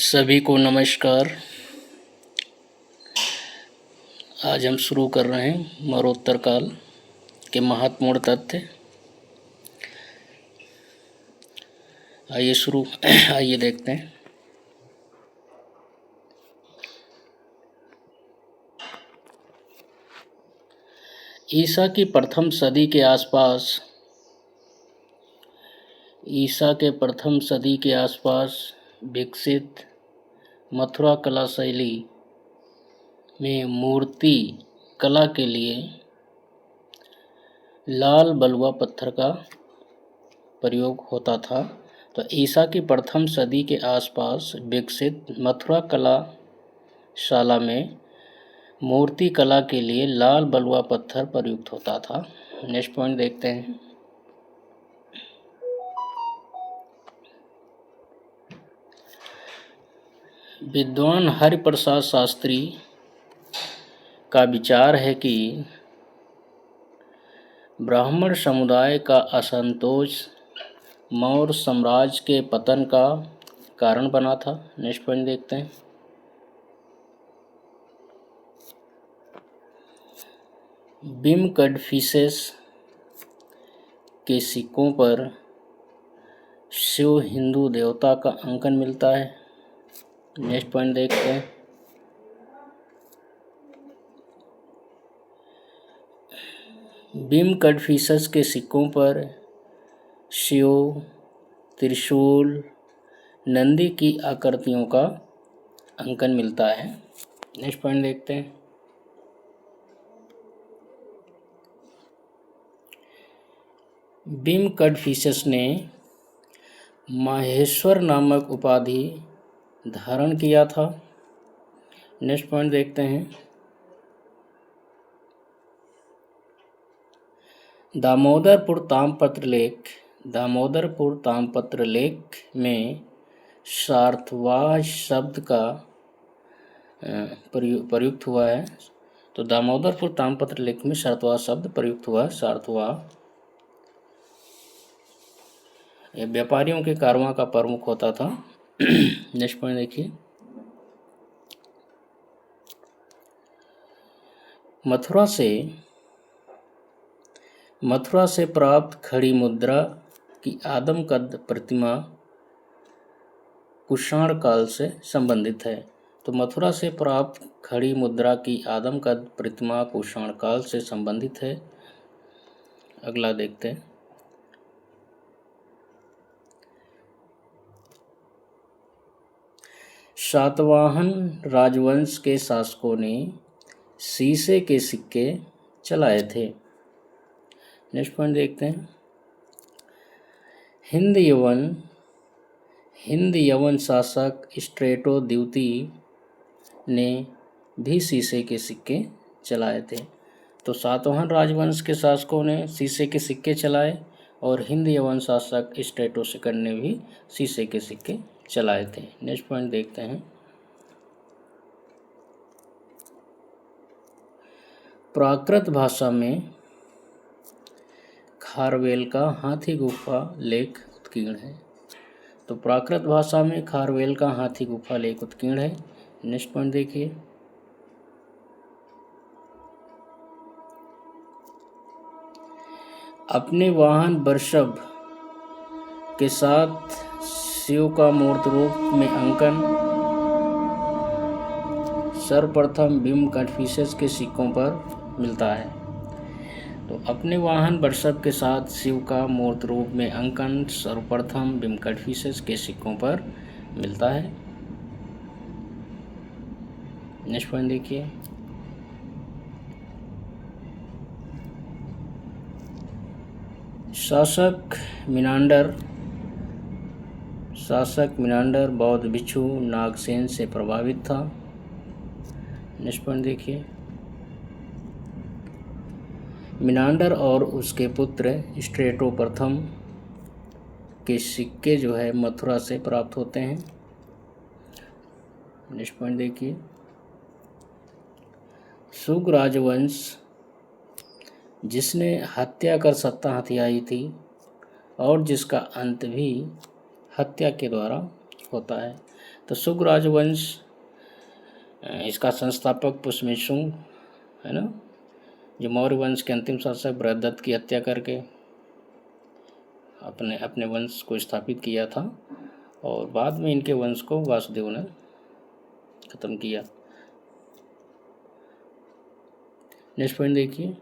सभी को नमस्कार। आज हम शुरू कर रहे हैं मरणोत्तर काल के महत्वपूर्ण तथ्य। आइए देखते हैं। ईसा की प्रथम सदी के आसपास विकसित मथुरा कला शैली में मूर्ति कला के लिए लाल बलुआ पत्थर का प्रयोग होता था। तो ईसा की प्रथम सदी के आसपास विकसित मथुरा कला शाला में मूर्ति कला के लिए लाल बलुआ पत्थर प्रयुक्त होता था। नेक्स्ट पॉइंट देखते हैं। विद्वान हरिप्रसाद शास्त्री का विचार है कि ब्राह्मण समुदाय का असंतोष मौर्य साम्राज्य के पतन का कारण बना था। नेक्स्ट पॉइंट देखते हैं। बिम कड़फिसेस के सिक्कों पर शिव हिंदू देवता का अंकन मिलता है। नेक्स्ट पॉइंट देखते हैं। बिम कड़फिसेस के सिक्कों पर शिव, त्रिशूल, नंदी की आकृतियों का अंकन मिलता है। नेक्स्ट पॉइंट देखते हैं। बिम कड़फिसेस ने माहेश्वर नामक उपाधि धारण किया था। नेक्स्ट पॉइंट देखते हैं। दामोदरपुर ताम्रपत्र लेख में सार्थवाज शब्द का प्रयुक्त हुआ है। तो दामोदरपुर ताम्रपत्र लेख में सार्थवाज शब्द प्रयुक्त हुआ है। सार्थवा यह व्यापारियों के कारवां का प्रमुख होता था। नेक्स्ट पॉइंट देखिए। मथुरा से प्राप्त खड़ी मुद्रा की आदम कद प्रतिमा कुषाण काल से संबंधित है। तो मथुरा से प्राप्त खड़ी मुद्रा की आदम कद प्रतिमा कुषाण काल से संबंधित है। अगला देखते हैं। सातवाहन राजवंश के शासकों ने शीशे के सिक्के चलाए थे। नेक्स्ट पॉइंट देखते हैं। हिंद यवन शासक स्ट्रेटो द्वितीय ने भी शीशे के सिक्के चलाए थे। तो सातवाहन राजवंश के शासकों ने शीशे के सिक्के चलाए और हिंद यवन शासक स्ट्रेटो सेकंड ने भी शीशे के सिक्के चलाए थे। नेक्स्ट पॉइंट देखते हैं। प्राकृत भाषा में खारवेल का हाथी गुफा लेख उत्कीर्ण है। तो प्राकृत भाषा में खारवेल का हाथी गुफा लेख उत्कीर्ण है। नेक्स्ट पॉइंट देखिए। अपने वाहन वृषभ के साथ शिव का मूर्त रूप में अंकन सर्वप्रथम बिम कड़फिसेस के सिक्कों पर मिलता है। तो अपने वाहन वृषभ के साथ शिव का मूर्त रूप में अंकन सर्वप्रथम बिम कड़फिसेस के सिक्कों पर मिलता है। नेक्स्ट पॉइंट देखिए। शासक मिनांडर बौद्ध भिक्षु नागसेन से प्रभावित था। नेक्स्ट पॉइंट देखिए। मिनांडर और उसके पुत्र स्ट्रेटो प्रथम के सिक्के जो है मथुरा से प्राप्त होते हैं। नेक्स्ट पॉइंट देखिए। शुंग राजवंश जिसने हत्या कर सत्ता हथियाई थी और जिसका अंत भी हत्या के द्वारा होता है। तो शुंग राजवंश, इसका संस्थापक पुष्यमिशुंग है ना, जो मौर्य वंश के अंतिम शासक बृहदत्त की हत्या करके अपने अपने वंश को स्थापित किया था, और बाद में इनके वंश को वासुदेव ने खत्म किया। नेक्स्ट पॉइंट देखिए,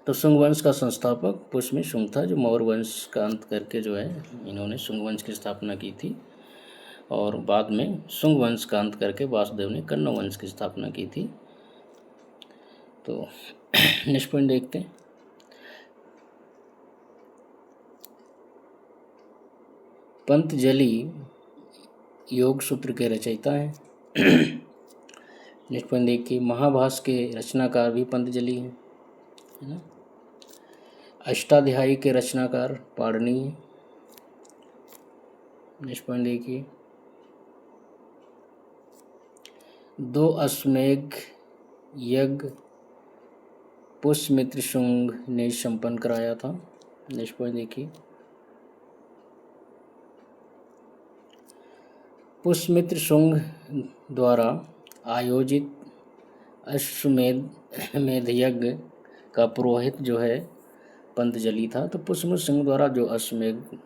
तो शुंग वंश का संस्थापक पुष्यमिशुंग था, जो मौर्य वंश का अंत करके जो है इन्होंने शुंग वंश की स्थापना की थी, और बाद में शुंग वंश का अंत करके वासुदेव ने कण्व वंश की स्थापना की थी। तो नेक्स्ट पॉइंट देखते हैं, पंतजलि योग सूत्र के रचयिता हैं। नेक्स्ट पॉइंट देखिए, महाभाष्य के रचनाकार भी पंतजलि हैं, है ना। अष्टाध्यायी के रचनाकार पाणिनि हैं। नेक्स्ट पॉइंट देखिए, 2 अश्वमेध यज्ञ पुष्यमित्र शुंग ने संपन्न कराया था। नेक्स्ट पॉइंट देखिए, पुष्यमित्र शुंग द्वारा आयोजित अश्वमेध यज्ञ का पुरोहित जो है पंतजलि था। तो पुष्यमित्र शुंग द्वारा जो अश्वमेध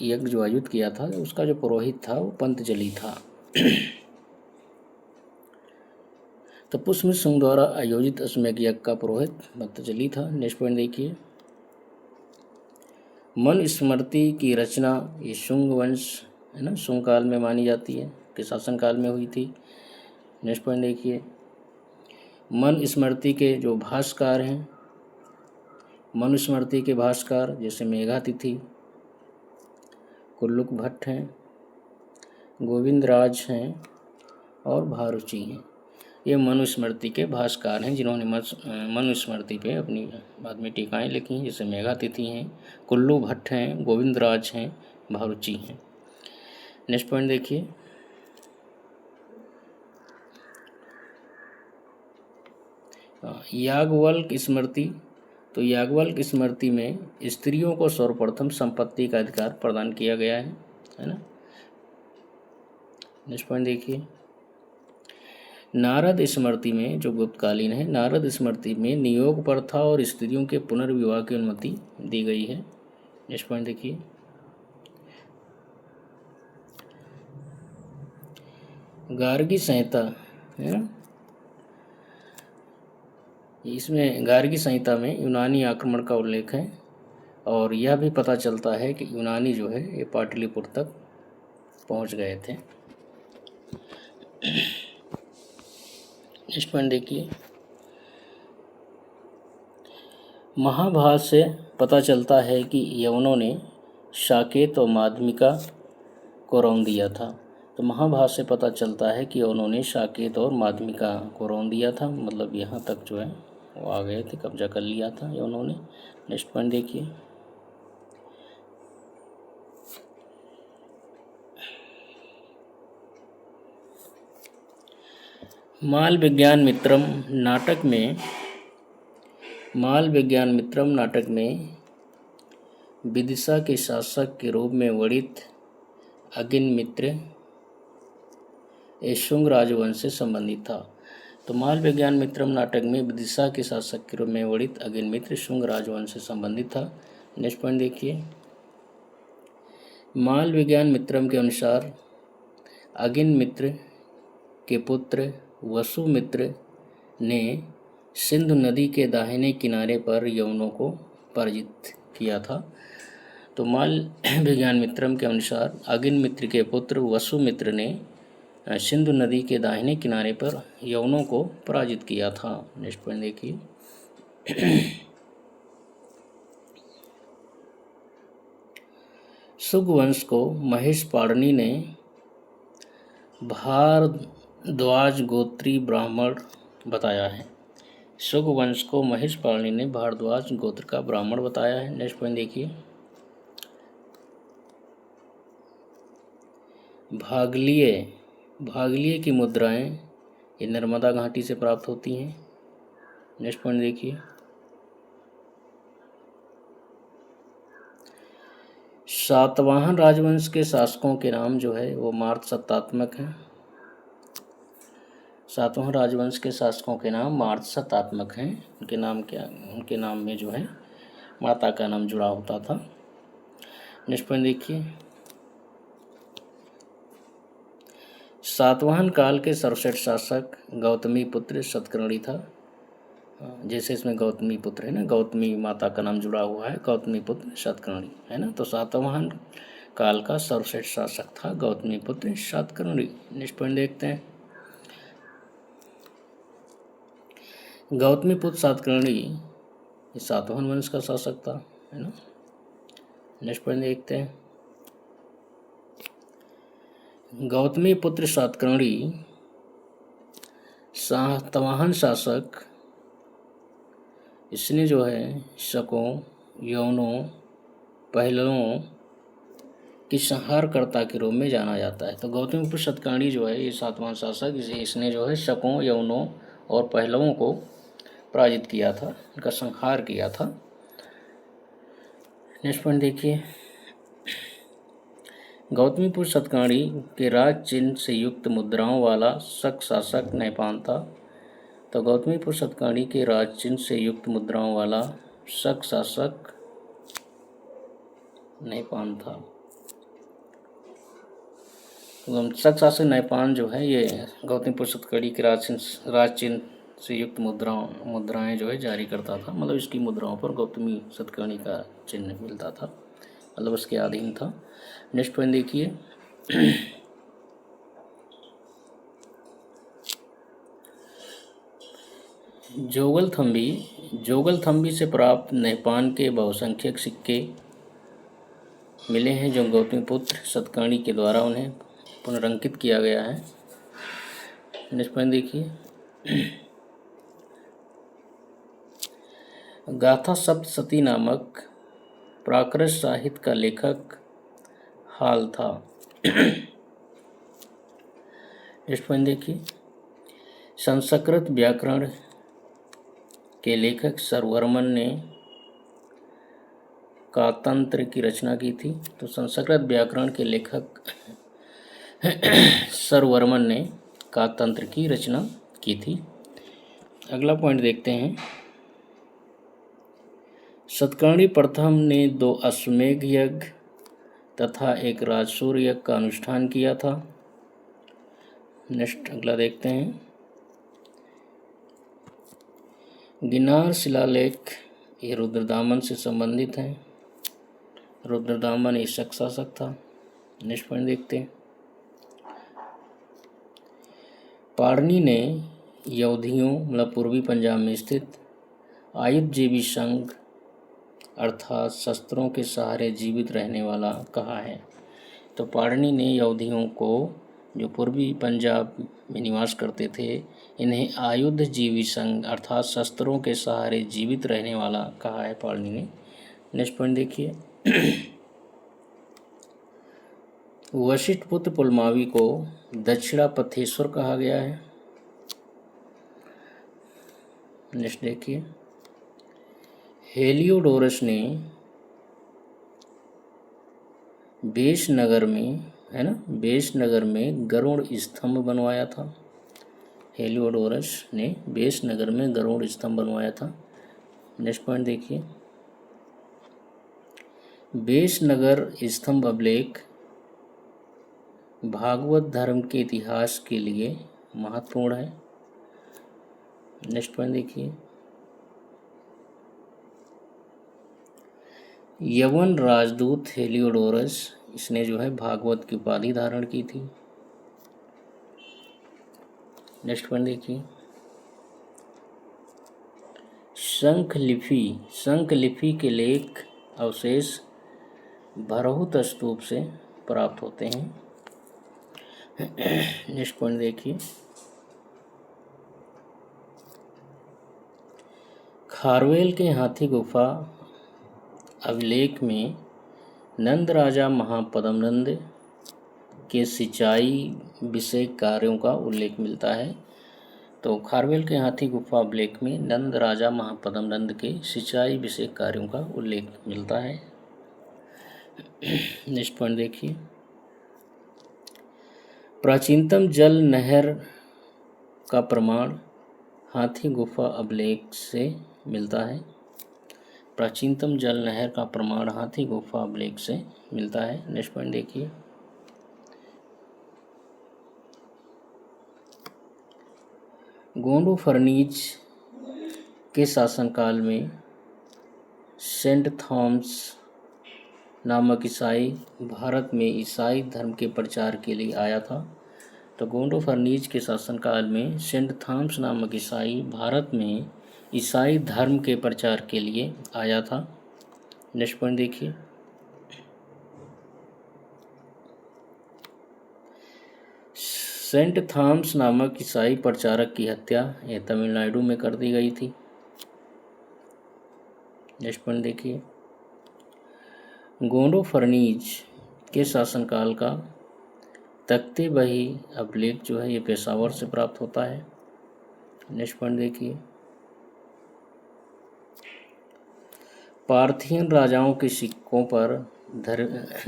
यज्ञ जो आयोजित किया था, उसका जो पुरोहित था वो पंतजलि था। तो पुष्यमित्र शुंग द्वारा आयोजित अश्वमेध यज्ञ का पुरोहित पंतजलि था। नेक्स्ट पॉइंट देखिए, मनुस्मृति की रचना ये शुंग वंश है ना, शुंग काल में मानी जाती है कि शासन काल में हुई थी। नेक्स्ट पॉइंट देखिए, मनुस्मृति के जो भाष्यकार हैं, मनुस्मृति के भाष्यकार जैसे मेघातिथि, कुल्लुक भट्ट हैं, गोविंदराज हैं और भारुचि हैं। ये मनुस्मृति के भाष्यकार हैं जिन्होंने मनुस्मृति पे अपनी बाद में टीकाएँ लिखी हैं, जैसे मेघातिथि हैं, कुल्लू भट्ट हैं, गोविंदराज हैं, भारुचि हैं। नेक्स्ट पॉइंट देखिए, याज्ञवल्क्य स्मृति। तो याज्ञवल्क्य स्मृति में स्त्रियों को सर्वप्रथम संपत्ति का अधिकार प्रदान किया गया है ना। नेक्स्ट पॉइंट देखिए, नारद स्मृति में जो गुप्तकालीन है, नारद स्मृति में नियोग प्रथा और स्त्रियों के पुनर्विवाह की अनुमति दी गई है। नेक्स्ट पॉइंट देखिए, गार्गी संहिता है ना, इसमें गार्गी संहिता में यूनानी आक्रमण का उल्लेख है, और यह भी पता चलता है कि यूनानी जो है ये पाटलिपुत्र तक पहुंच गए थे। नेक्स्ट पॉइंट देखिए, महाभारत से पता चलता है कि यवनों ने साकेत और माध्यमिका को रौंद दिया था। तो महाभारत से पता चलता है कि उन्होंने साकेत और माध्यमिका को रौंद दिया था, मतलब यहाँ तक जो है वो आ गए थे, कब्जा कर लिया था यवनों ने। नेक्स्ट पॉइंट देखिए, माल विज्ञान मित्रम नाटक में विदिशा के शासक के रूप में वर्णित अग्निमित्र शुंग राजवंश से संबंधित था। तो माल विज्ञान मित्रम नाटक में विदिशा के शासक के रूप में वर्णित अग्निमित्र शुंग राजवंश से संबंधित था। नेक्स्ट पॉइंट देखिए, माल विज्ञान मित्रम के अनुसार अग्निमित्र के पुत्र वसुमित्र ने सिंधु नदी के दाहिने किनारे पर यवनों को पराजित किया था। तो माल विज्ञान मित्रम के अनुसार अग्निमित्र के पुत्र वसुमित्र ने सिंधु नदी के दाहिने किनारे पर यवनों को पराजित किया था। नेक्स्ट पॉइंट देखिए, शुंग वंश को महेश पाणिनि ने भारद्वाज गोत्री ब्राह्मण बताया है। शुंग वंश को महेश पाणिनि ने भारद्वाज गोत्र का ब्राह्मण बताया है। नेक्स्ट पॉइंट देखिए, भागलीय की मुद्राएं ये नर्मदा घाटी से प्राप्त होती हैं। नेक्स्ट पॉइंट देखिए, सातवाहन राजवंश के शासकों के नाम जो है वो मार्ग सत्तात्मक हैं। सातवाहन राजवंश के शासकों के नाम मार्ग सत्तात्मक हैं। उनके नाम क्या, उनके नाम में जो है माता का नाम जुड़ा होता था। नेक्स्ट पॉइंट देखिए, सातवाहन काल के सर्वश्रेष्ठ शासक गौतमी पुत्र सतकर्णी था। जैसे इसमें गौतमी पुत्र है ना, गौतमी माता का नाम जुड़ा हुआ है, गौतमी पुत्र सतकर्णी है ना, तो सातवाहन काल का सर्वश्रेष्ठ शासक था गौतमी पुत्र सतकर्णी। नेक्स्ट पॉइंट देखते हैं, गौतमी पुत्र सतकर्णी सातवाहन वंश का शासक था, है ना। नेक्स्ट पॉइंट देखते हैं, गौतमी पुत्र सातकर्णी सातवाहन शासक, इसने जो है शकों, यवनों, पहलवों की संहारकर्ता के रूप में जाना जाता है। तो गौतमी पुत्र सतकर्णी जो है ये सातवाहन शासक, इसने जो है शकों, यवनों और पहलवों को पराजित किया था, इनका संहार किया था। नेक्स्ट पॉइंट देखिए, गौतमी पुत्र सतकर्णी के राज चिन्ह से युक्त मुद्राओं वाला शक शासक नैपान था। तो गौतमी पुत्र सतकर्णी के राज चिन्ह से युक्त मुद्राओं वाला शक शासक नैपान था। शक शासक नैपान जो है ये गौतमी पुत्र सतकर्णी के राज चिन्ह से युक्त मुद्राएं जो है जारी करता था, मतलब इसकी मुद्राओं पर गौतमी सतकर्णी का चिन्ह मिलता था, मतलब उसके अधीन था। नेक्स्ट पॉइंट देखिए, जोगलथम्बी से प्राप्त नैपान के बहुसंख्यक सिक्के मिले हैं, जो गौतमी पुत्र सतकर्णी के द्वारा उन्हें पुनरंकित किया गया है। नेक्स्ट पॉइंट देखिए, गाथा सप्तशती नामक प्राकृत साहित्य का लेखक हाल था। नेक्स्ट पॉइंट देखिए, संस्कृत व्याकरण के लेखक सर्ववर्मन ने कातंत्र की रचना की थी। तो संस्कृत व्याकरण के लेखक सर्ववर्मन ने कातंत्र की रचना की थी। अगला पॉइंट देखते हैं, सतकर्णी प्रथम ने 2 अश्वमेध यज्ञ तथा एक राजसूय यज्ञ का अनुष्ठान किया था। नेक्स्ट अगला देखते हैं, गिनार शिलालेख ये रुद्रदामन से संबंधित हैं। रुद्रदामन एक शक शासक था। नेक्स्ट पॉइंट देखते हैं, पारनी ने यौधियों मतलब पूर्वी पंजाब में स्थित आयुधजीवी संघ अर्थात शस्त्रों के सहारे जीवित रहने वाला कहा है। तो पारनी ने यौधियों को, जो पूर्वी पंजाब में निवास करते थे, इन्हें आयुधजीवी संघ अर्थात शस्त्रों के सहारे जीवित रहने वाला कहा है पारनी ने। नेक्स्ट पॉइंट देखिए, वशिष्ठ पुत्र पुलमावी को दक्षिणापथेश्वर कहा गया है। नेक्स्ट देखिए, हेलियोडोरस ने बेशनगर में, है ना, बेशनगर में गरुड़ स्तंभ बनवाया था। हेलियोडोरस ने बेशनगर में गरुड़ स्तंभ बनवाया था। नेक्स्ट पॉइंट देखिए, बेशनगर स्तंभ अभिलेख भागवत धर्म के इतिहास के लिए महत्वपूर्ण है। नेक्स्ट पॉइंट देखिए, यवन राजदूत हेलियोडोरस, इसने जो है भागवत की उपाधि धारण की थी। नेक्स्ट पॉइंट देखिए, शंखलिपि के लेख अवशेष भरहुत स्तूप से प्राप्त होते हैं। नेक्स्ट पॉइंट देखिए, खारवेल के हाथी गुफा अभिलेख में नंद राजा महापद्मनंद के सिंचाई विषय कार्यों का उल्लेख मिलता है। तो खारवेल के हाथी गुफा अभिलेख में नंद राजा महापद्म नंद के सिंचाई विषयक कार्यों का उल्लेख मिलता है। नेक्स्ट पॉइंट देखिए, प्राचीनतम जल नहर का प्रमाण हाथी गुफा अभिलेख से मिलता है। प्राचीनतम जल नहर का प्रमाण हाथी गुफा अभिलेख से मिलता है। नेक्स्ट पॉइंट देखिए, गोंडो फर्नीज के शासनकाल में सेंट थॉमस नामक ईसाई भारत में ईसाई धर्म के प्रचार के लिए आया था। तो गोंडो फर्नीज के शासनकाल में सेंट थॉमस नामक ईसाई भारत में ईसाई धर्म के प्रचार के लिए आया था। नेक्स्ट पॉइंट देखिए, सेंट थॉमस नामक ईसाई प्रचारक की हत्या ये तमिलनाडु में कर दी गई थी। नेक्स्ट पॉइंट देखिए, गोंडो फर्नीज के शासनकाल का तख्ते बही अभिलेख जो है ये पेशावर से प्राप्त होता है। नेक्स्ट पॉइंट देखिए, पार्थियन राजाओं के सिक्कों पर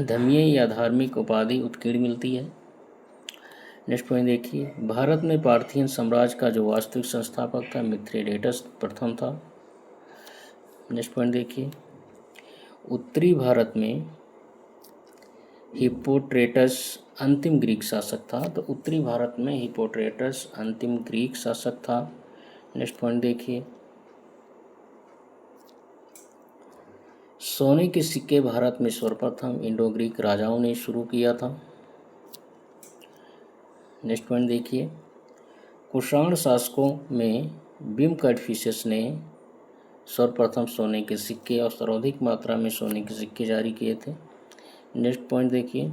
धर्मीय या धार्मिक उपाधि उत्कीर्ण मिलती है। नेक्स्ट पॉइंट देखिए, भारत में पार्थियन साम्राज्य का जो वास्तविक संस्थापक था मिथ्रेडेटस प्रथम था। नेक्स्ट पॉइंट देखिए, उत्तरी भारत में हिप्पोट्रेटस अंतिम ग्रीक शासक था। तो उत्तरी भारत में हिप्पोट्रेटस अंतिम ग्रीक शासक था। नेक्स्ट पॉइंट देखिए, सोने के सिक्के भारत में सर्वप्रथम इंडो ग्रीक राजाओं ने शुरू किया था। नेक्स्ट पॉइंट देखिए, कुषाण शासकों में बिम कैडफिसेस ने सर्वप्रथम सोने के सिक्के और सर्वाधिक मात्रा में सोने के सिक्के जारी किए थे। नेक्स्ट पॉइंट देखिए,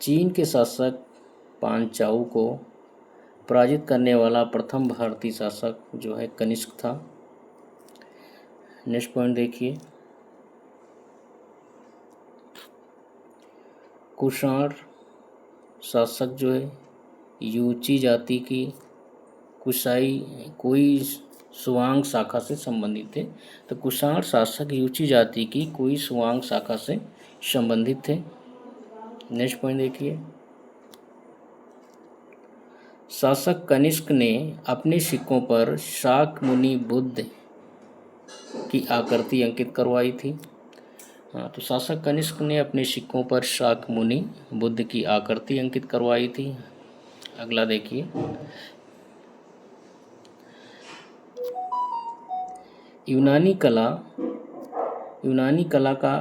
चीन के शासक पांचाऊ को पराजित करने वाला प्रथम भारतीय शासक जो है कनिष्क था। नेक्स्ट पॉइंट देखिए, कुषाण शासक जो है यूची जाति की कोई सुवांग शाखा से संबंधित थे। तो कुषाण शासक यूची जाति की कोई सुवांग शाखा से संबंधित थे। नेक्स्ट पॉइंट देखिए, शासक कनिष्क ने अपने सिक्कों पर शाक्यमुनि बुद्ध की आकृति अंकित करवाई थी। तो शासक कनिष्क ने अपने सिक्कों पर शाक्यमुनि बुद्ध की आकृति अंकित करवाई थी। अगला देखिए, यूनानी कला का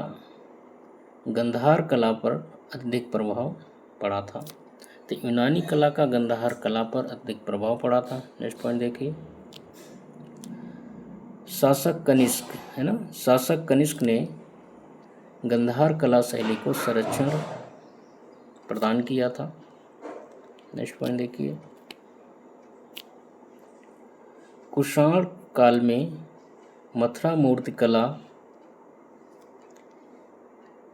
गंधार कला पर अधिक प्रभाव पड़ा था। तो यूनानी कला का गंधार कला पर अधिक प्रभाव पड़ा था। नेक्स्ट पॉइंट देखिए, शासक कनिष्क ने गंधार कला शैली को संरक्षण प्रदान किया था। नेक्स्ट पॉइंट देखिए, कुषाण काल में मथुरा मूर्ति कला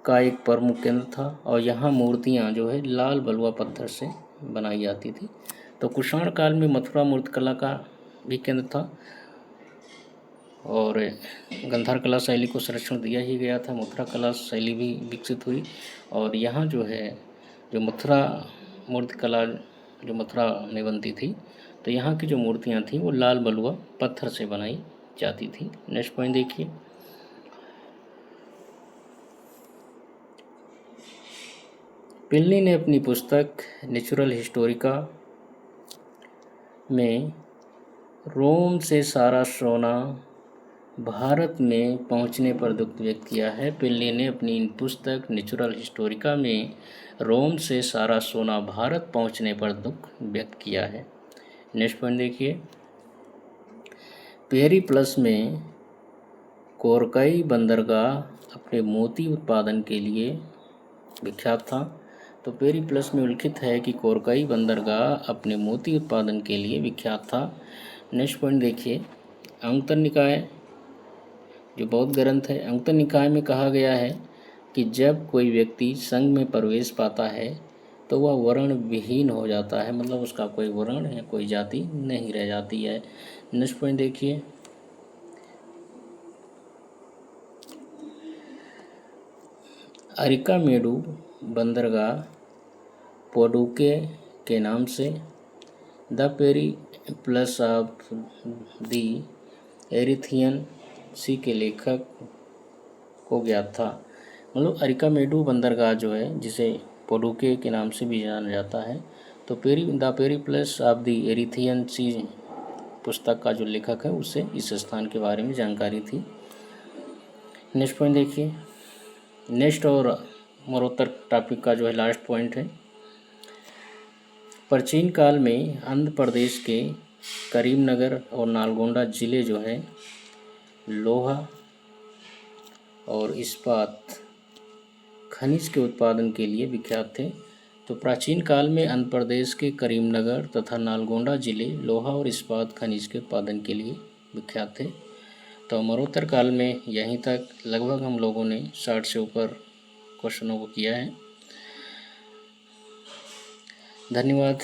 का एक प्रमुख केंद्र था और यहाँ मूर्तियाँ जो है लाल बलुआ पत्थर से बनाई जाती थी। तो कुषाण काल में मथुरा मूर्ति कला का भी केंद्र था और गंधार कला शैली को संरक्षण दिया ही गया था। मथुरा कला शैली भी विकसित हुई और यहाँ जो है जो मथुरा मूर्ति कला जो मथुरा में बनती थी तो यहाँ की जो मूर्तियाँ थी वो लाल बलुआ पत्थर से बनाई जाती थी। नेक्स्ट पॉइंट देखिए, पिल्ली ने अपनी पुस्तक नेचुरल हिस्टोरिका में रोम से सारा सोना भारत में पहुंचने पर दुख व्यक्त किया है। पिल्ली ने अपनी पुस्तक नेचुरल हिस्टोरिका में रोम से सारा सोना भारत पहुंचने पर दुख व्यक्त किया है। नेक्स्ट पॉइंट देखिए, पेरिप्लस में कोरकई बंदरगाह अपने मोती उत्पादन के लिए विख्यात था। तो पेरिप्लस में उल्लिखित है कि कोरकई बंदरगाह अपने मोती उत्पादन के लिए विख्यात था। नेक्स्ट पॉइंट देखिए, अंगुत्तर निकाय जो बौद्ध ग्रंथ है, अंगुत्तर निकाय में कहा गया है कि जब कोई व्यक्ति संघ में प्रवेश पाता है तो वह वर्ण विहीन हो जाता है, मतलब उसका कोई वर्ण या कोई जाति नहीं रह जाती है। नेक्स्ट पॉइंट देखिए, अरिकामेडु बंदरगाह पोडुके के नाम से the Periplus of the Erythraean Sea के लेखक को ज्ञात था। मतलब अरिकामेडु बंदरगाह जो है, जिसे पोडुके के नाम से भी जाना जाता है, तो the Periplus of the Erythraean Sea पुस्तक का जो लेखक है उसे इस स्थान के बारे में जानकारी थी। नेक्स्ट पॉइंट देखिए, नेक्स्ट और मरोत्तर टॉपिक का जो है लास्ट पॉइंट है, प्राचीन काल में आंध्र प्रदेश के करीमनगर और नालगोंडा ज़िले जो है लोहा और इस्पात खनिज के उत्पादन के लिए विख्यात थे। तो प्राचीन काल में आंध्र प्रदेश के करीमनगर तथा नालगोंडा जिले लोहा और इस्पात खनिज के उत्पादन के लिए विख्यात थे। तो मरोत्तर काल में यहीं तक लगभग हम लोगों ने 60 से ऊपर क्वेश्चनों को किया है। धन्यवाद।